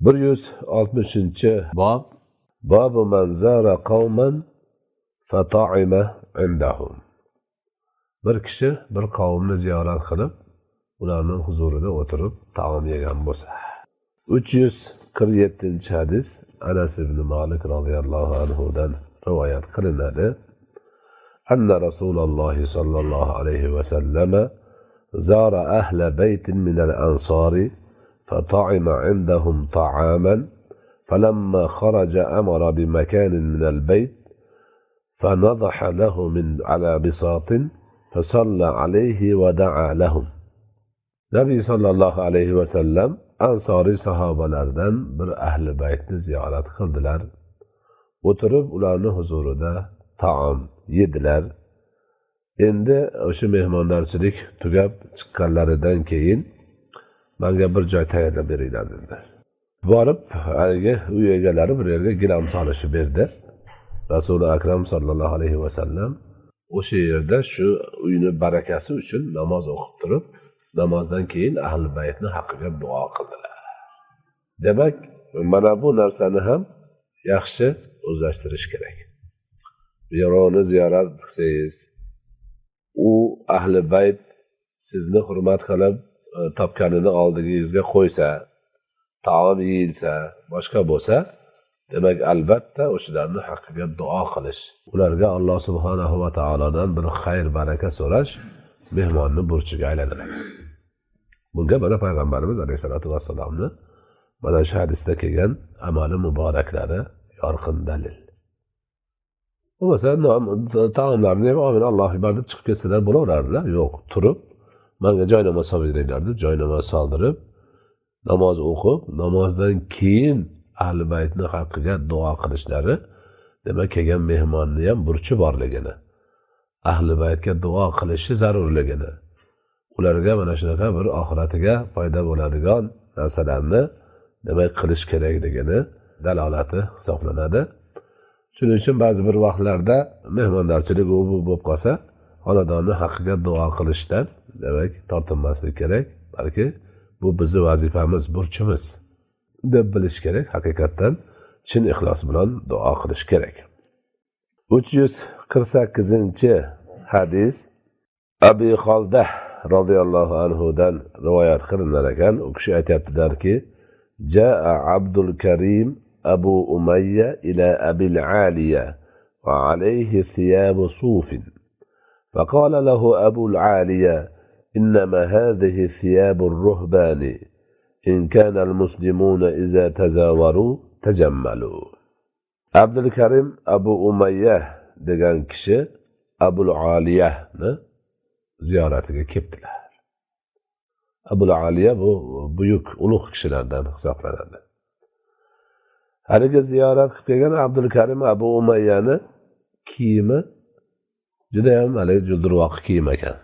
160 bob. Babu man zara qavman fata'ima indahum. Bir kishi bir qavmni ziyorat qilib, ularning huzurida o'tirib taom yegan bo'lsa. 347 hadis Anas ibn Malik radhiyallohu anhu dan rivoyat qilinadi. Anna Rasululloh sallallohu alayhi va sallam zara ahla baytin min al-ansari fata'ima indahum ta'aman فلما خرج أمر بمكان من البيت فنضح له من على بساط فصلى عليه ودعا لهم. Nabiy sallallohu alayhi va sallam ansoriy sahobalardan bir ahli baytni ziyorat qildilar. O'tirib ularning huzurida taom yedilar. Endi o'sha mehmonlarchilik tugab chiqqanlaridan keyin menga bir joy tayyorlab beringlar dedilar. Borib, haligi uy egalari bir yerga gilam solishib berdi. Rasuli akram sallallohu alayhi va sallam o'sha yerda shu uyni barakasi uchun namoz o'qib turib, namozdan keyin ahli baytni haqqiga duo qildilar. Demak, mana bu narsani ham yaxshi o'zlashtirish kerak. Birovni ziyorat qilsangiz, u ahli bayt sizni hurmat qilib topganini oldingizga qo'ysa, taom yeyilsa, boshqa bo'lsa, demak albatta o'shalarning haqqiga duo qilish, ularga Alloh subhanahu va taolodan bir xayr baraka so'rash mehmonni burchiga aylanadi. Bunga mana payg'ambarimiz alayhisolatu vassalomni mana shu hadisda kelgan amali muboraklari yorqin dalil. Bo'lmasa taomlarni yeb olib Alloh ibodat chiqib ketsalar bo'laverardilar. Yo'q, turib menga joynamoz solib beringlar deb joynamoz soldirib namoz o'qib, namozdan keyin ahli baytni haqqiga duo qilishlari, demak kelgan mehmonni ham burchi borligini, ahli baytga duo qilishi zarurligini, ularga mana shunaqa bir oxiratiga foyda bo'ladigan narsalarni demak qilish kerakligini dalolati hisoblanadi. Shuning uchun ba'zi bir vaqtlarda mehmonlarchilik u bu bo'lib qolsa, xonadonni haqqiga duo qilishdan demak tortinmaslik kerak, balki bu bizning vazifamiz, burchimiz deb bilish kerak. Haqiqatan chin ixlos bilan duo qilish kerak. 348-hadis Abi Xoldah radhiyallohu anhu dan rivoyat qilinar ekan. U kishi aytibdilarki, Jaa Abdul Karim Abu Umayya ila Abil Aliya va alayhi thiyabu sufin. فقال له أبو العالية إنما هذه ثياب الرهبان إن كان المسلمون إذا تزاوروا تجملوا. Abdul Karim Abu Umayya degan kishi Abul Aliyani ziyoratiga kelibdilar. Abul Aliya bu buyuk ulug' kishilardan hisoblanadi. Haligi ziyorat qilib kelgan Abdul Karim Abu Umayyani kiyimi juda ham haligi juldurvoq kiyim ekan.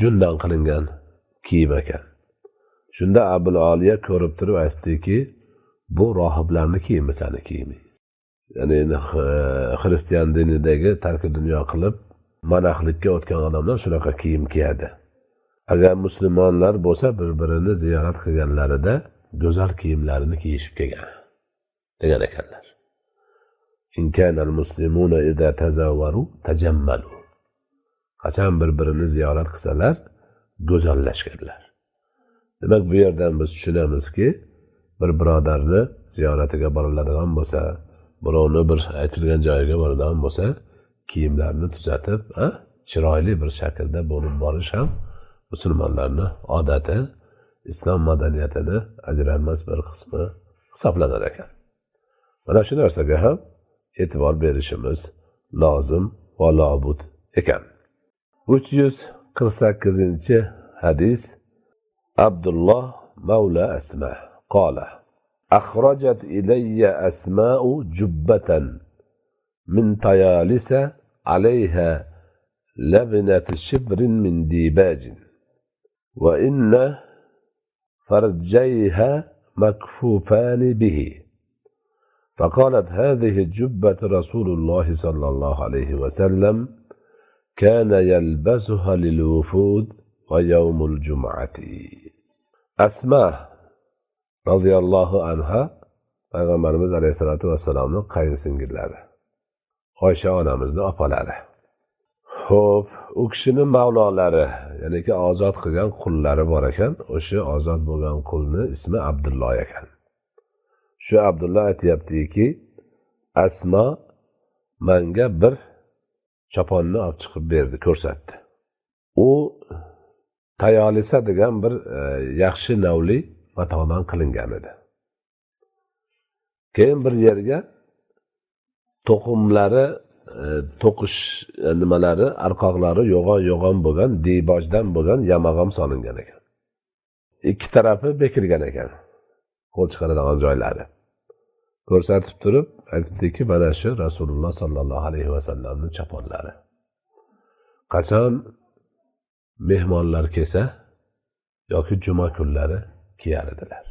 Jundan qilingan kiyim ekan. Shunda Abul Aliya ko'rib turib aytdiki, bu rohiblarning kiyimi, seni kiyimi. Ya'ni xristian dinidagi tarki dunyo qilib manaxlikka o'tgan odamlar shunaqa kiyim kiyadi. Agar musulmonlar bo'lsa, bir-birini ziyorat qilganlarida go'zal kiyimlarini kiyishib kelgan degan ekanlar. In kanal muslimuna idza tazawwaru tajammalu. Qachon bir-birini ziyorat qilsalar, go'zallashganlar. Demak, bu yerdan biz tushunamizki, bir birodarni ziyoratiga boriladigan bo'lsa, birovni bir aytilgan joyiga boradigan bo'lsa, kiyimlarini tuzatib, chiroyli bir shaklda bo'lib borish ham musulmonlarning odati, islom madaniyatini ajralmas bir qismi hisoblanar ekan. Mana shu narsaga ham e'tibor berishimiz lozim va lobud ekan. 348-hadis Abdullah mavla Asma qala أخرجت إلي أسماء جبة من طيالسة عليها لبنة شبر من ديباج وإن فرجيها مكفوفان به فقالت هذه جبة رسول الله صلى الله عليه وسلم كان يلبسها للوفود ويوم الجمعة. Asma roziyallohu anha payg'ambarimiz alayhissalotu vassalomni qayinsingillari, Oysha onamizni opalari. Xo'p, u kishini mavlolari, ya'niki ozod qilgan qullari bor ekan. O'sha ozod bo'lgan qulni ismi Abdulloh ekan. Shu Abdulloh aytayaptiki, Asma menga bir choponni olib chiqib berdi, ko'rsatdi. U tayolisa degan bir yaxshi navli matodan qilingan edi. Keyin bir yerga to'qimlari, to'qish nimalari, arqoqlari yo'g'on bo'lgan, dibojdan bo'lgan yamag'am solingan ekan. Ikki tarafi bekilgan ekan, qo'l chiqaradigan joylari. Ko'rsatib turib aytdiki, mana shu Rasululloh sollallohu alayhi vasallamning choponlari. Qachon mehmonlar kelsa yoki juma kunlari kiyar edilar.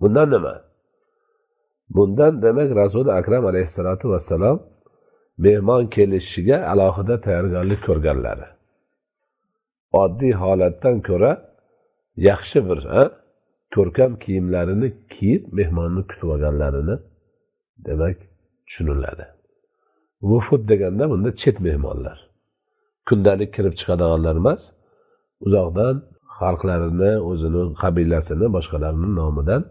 Bundan nima? Bundan demak Rasul akram alayhissalatu vassalam mehmon kelishiga alohida tayyorgarlik ko'rganlari. Oddiy holatdan ko'ra yaxshi bir ko'rkam kiyimlarini kiyib mehmonni kutib olganlarini demak tushuniladi. Vufud deganda bunda chet mehmonlar. Kundalik kirib chiqadiganlar emas, uzoqdan xalqlarini, o'zini qabilasini, boshqalarining nomidan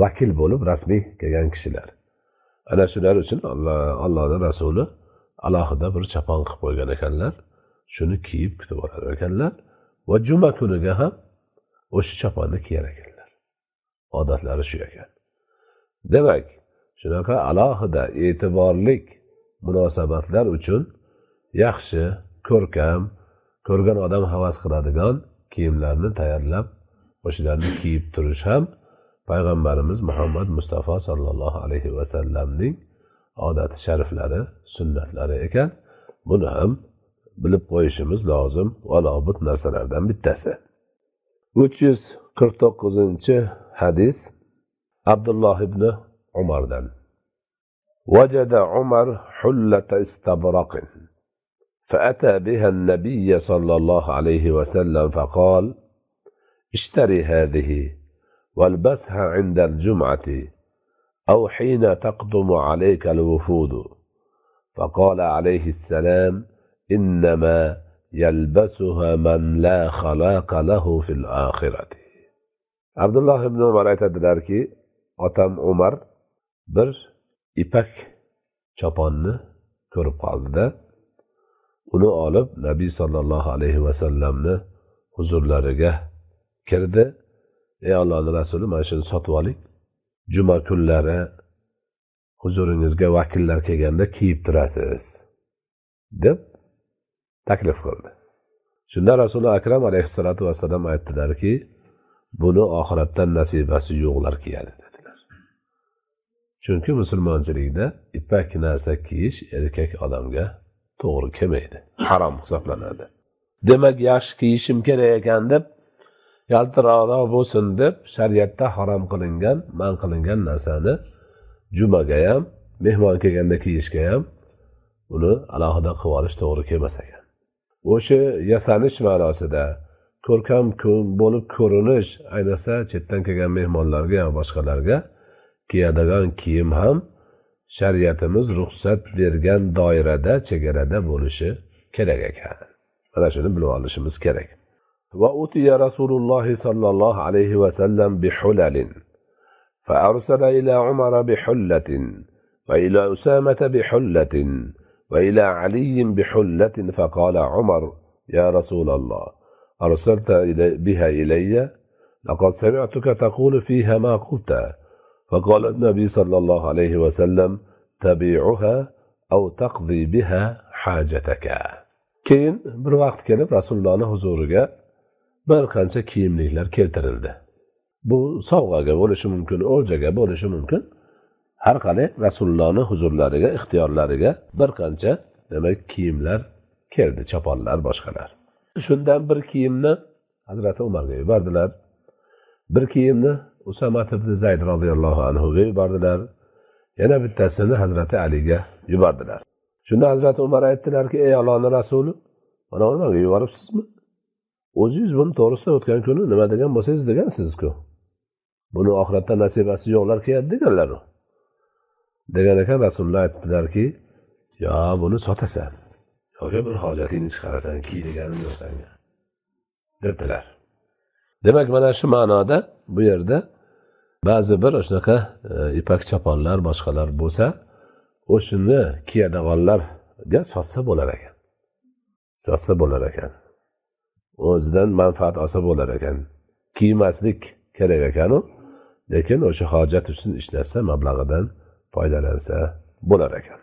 vakil bo'lib rasmiy kelgan kishilar. Ana shular uchun Allohning Rasuli alohida bir chapon qilib qo'ygan ekanlar. Shuni kiyib kutib olar ekanlar va juma kuniga ham o'sha chaponni kiyar ekanlar. Odatlari shu ekan. Demak, shunaqa alohida e'tiborlik munosabatlar uchun yaxshi, ko'rkam, ko'rgan odam havas qiladigan kiyimlarni tayyorlab, o'shalarni kiyib turish ham Payg'ambarimiz Muhammad Mustafa sallallohu alayhi vasallamning odati shariflari, sunnatlari ekan. Buni ham bilib qo'yishimiz lozim va lobud narsalardan bittasi. 349-hadis Abdulloh ibn Umardan. Vajada Umar hullata istabraqin فأتى بها النبي صلى الله عليه وسلم فقال اشتري هذه والبسها عند الجمعة أو حين تقدم عليك الوفود فقال عليه السلام إنما يلبسها من لا خلاق له في الآخرة. عبد الله ibn Umar aytadilarki, otam Umar bir ipak choponni ko'rib qoldida, uni olib Nabiy sallallohu alayhi vasallamni huzurlariga kirdi. Ey Allohning Rasuli, mana shuni sotib oling. Juma kunlari huzuringizga vakillar kelganda kiyib turasiz, deb taklif qildi. Shunda Rasuli akram alayhissalatu vassalam aytdilarki, buni oxiratdan nasibasi yo'qlar kiyadi dedilar. Chunki musulmonchilikda ipak narsa kiyish erkak odamga to'g'ri kelmaydi, harom hisoblanadi. Demak, yaxshi kiyishim kerak ekan deb, yaltiroqroq bo'lsin deb shariatda harom qilingan, man qilingan narsani jumaga ham, mehmon kelganda kiyishga ham uni alohida qilib olish to'g'ri kelmas ekan. O'sha yasanish ma'nosida ko'rkam bo'lib ko'rinish, ayniqsa chetdan kelgan mehmonlarga va boshqalarga kiyadigan kiyim ham shariatimiz ruxsat bergan doirada, chegarada bo'lishi kerak ekan. Mana shuni bilib olishimiz kerak. Va utiya Rasululloh sallallohu alayhi va sallam bihulalin fa arsala ila Umar bihullatin va ila Usama bihullatin va ila Ali bihullatin faqala Umar ya Rasulullah arsalta biha ilayya laqad sami'tuka taqulu fiha ma qulta فقال النبي صلى الله عليه وسلم تبيعها أو تقضي بها حاجتك. Keyin bir vaqt kelib Rasulullohning huzuriga bir qancha kiyimliklar keltirildi. Bu sovg'aga bo'lishi mumkin, o'ljaga bo'lishi mumkin. Har qalay Rasulullohning huzurlariga, ixtiyorlariga bir qancha demak kiyimlar keldi, choponlar, boshqalar. Shundan bir kiyimni Hazrati Umarga yubordilar. Bir kiyimni Usama ibn Zayd radhiyallohu anhu ga yubordilar. Yana bittasini Hazrati Aliga yubordilar. Shunda Hazrati Umar aytdilarki, ey Allohning Rasuli, mana uni menga yuboribsizmi? O'zingiz buni to'g'risida o'tgan kuni nima degan bo'lsangiz degansiz-ku. buni oxiratda nasibasi yo'qlar keladi deganlar u. Degan ekan Rasululloh aytdilarki, yo buni sotasan yoki bir hojatingni chiqarasan, kiydiganing yo'q senga debdilar. Demak, mana shu ma'noda bu yerda ba'zi bir shunaqa ipak choponlar, boshqalar bo'lsa, o'shini kiyadiganlarga sotsa bo'lar ekan. Sotsa bo'lar ekan. O'zidan manfaat olsa bo'lar ekan. Kiymaslik kerak ekan u, lekin o'sha hojat uchun ishlatsa mablag'idan foydalansa bo'lar ekan.